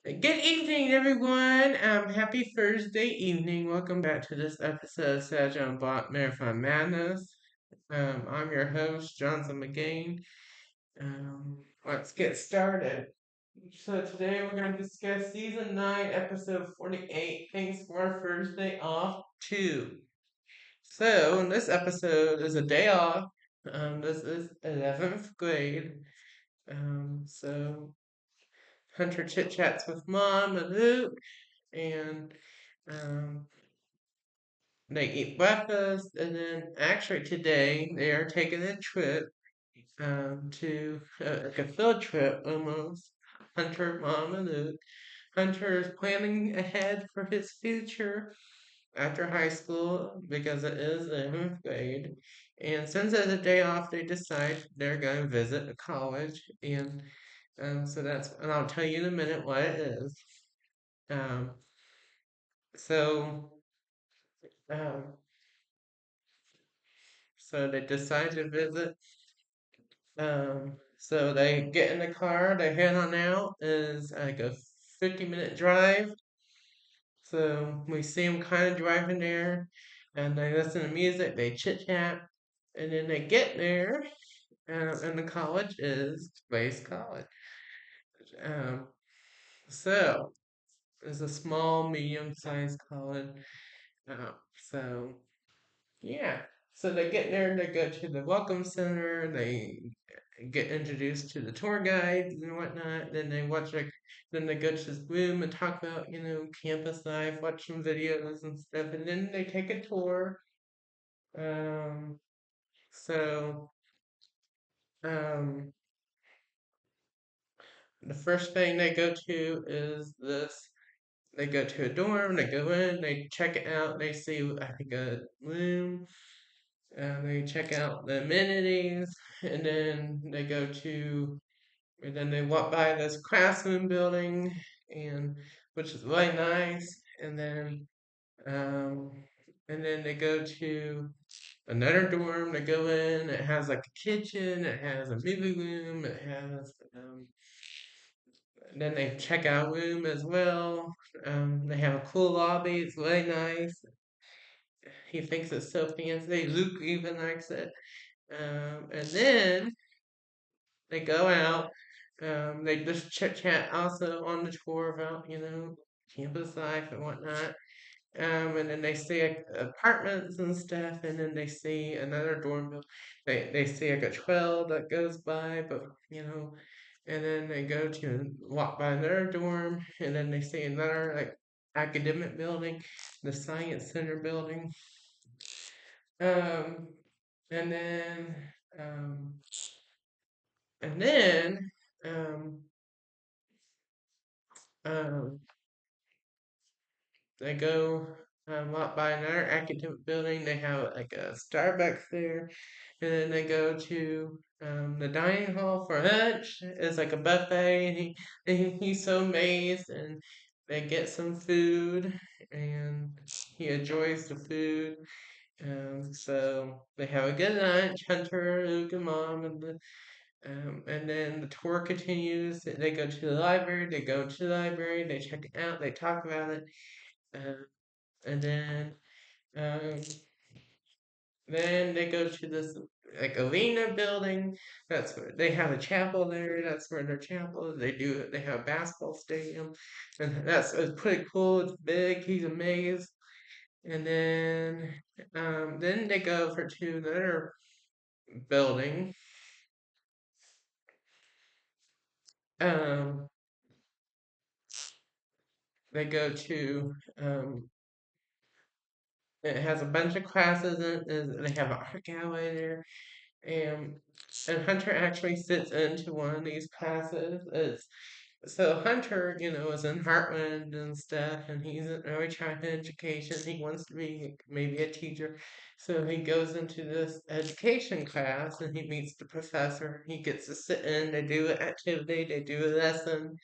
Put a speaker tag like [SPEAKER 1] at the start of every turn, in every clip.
[SPEAKER 1] Good evening, everyone. Happy Thursday evening. Welcome back to this episode of Sage Block Marathon Madness. I'm your host, Johnson McGain. Let's get started. So today we're going to discuss Season 9, Episode 48, Thanks for Our Thursday Off 2. So in this episode is a day off. This is 11th grade. So Hunter chit-chats with Mom and Luke and um, they eat breakfast, and then actually today they are taking a trip to like a field trip almost. Hunter, Mom, and Luke. Hunter is planning ahead for his future after high school because it is 11th grade. And since it's a day off, they decide they're going to visit a college. And and I'll tell you in a minute what it is. Um, so, um, so they decide to visit. So they get in the car, they head on out. It's like a 50-minute drive. So we see them kind of driving there, and they listen to music, they chit chat, and then they get there, and the college is Space College. Um, so it's a small, medium-sized college. So yeah. So they get there, they go to the welcome center, they get introduced to the tour guides and whatnot. Then they go to this room and talk about, campus life, watch some videos and stuff, and then they take a tour. Um, so, um, the first thing they go to is this. They go to a dorm, they go in, they check it out, they see, I think, a room. They check out the amenities, and then they walk by this Craftsman building, and which is really nice, um, and then they go to another dorm. They go in. It has like a kitchen. It has a movie room. It has. Then they check out room as well. They have a cool lobby. It's really nice. He thinks it's so fancy. Luke even likes it. And then they go out. They just chit chat also on the tour about, campus life and whatnot. And then they see apartments and stuff, and then they see another dorm building. They see like a trail that goes by, but and then they go to walk by another dorm, and then they see another like academic building, the science center building. Um, and then um, and then um, um, they go walk by another academic building. They have like a Starbucks there, and then they go to the dining hall for lunch. It's like a buffet, and he's so amazed, and they get some food, and he enjoys the food. So they have a good lunch. Hunter, Luke, and Mom, and then the tour continues. They go to the library. They go to the library. They check it out. They talk about it. Uh, and um, then they go to this like arena building. That's where they have a chapel there. That's where their chapel is. They have a basketball stadium, and it's pretty cool. It's big. He's amazed. And then they go over to another building. Um, they go to it has a bunch of classes in it. They have an art gallery there. And and Hunter actually sits into one of these classes. So Hunter, is in Heartland and stuff, and he's in early childhood education. He wants to be maybe a teacher. So he goes into this education class and he meets the professor. He gets to sit in, they do an activity, they do a lesson.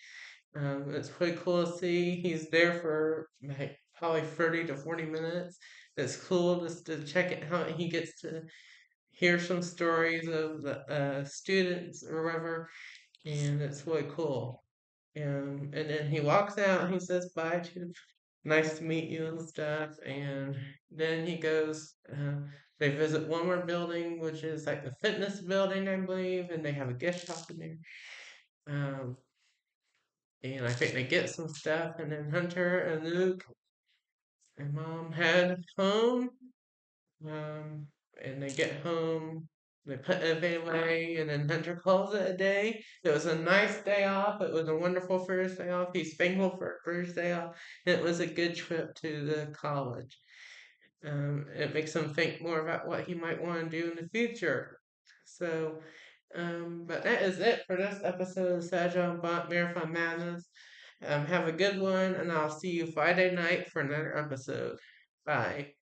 [SPEAKER 1] It's pretty cool to see. He's there for like probably 30 to 40 minutes. It's cool just to check it out. He gets to hear some stories of the students or whatever, and it's really cool. And then he walks out and he says bye to nice to meet you and stuff. And then he goes, they visit one more building, which is like the fitness building, I believe, and they have a gift shop in there. Um, and I think they get some stuff, and then Hunter and Luke and Mom head home. Um, and they get home, they put everything away, and then Hunter calls it a day. It was a nice day off. It was a wonderful first day off. He's thankful for a first day off. It was a good trip to the college. It makes him think more about what he might want to do in the future. So, but that is it for this episode of Sajong Bot Marathon Madness. Have a good one, and I'll see you Friday night for another episode. Bye.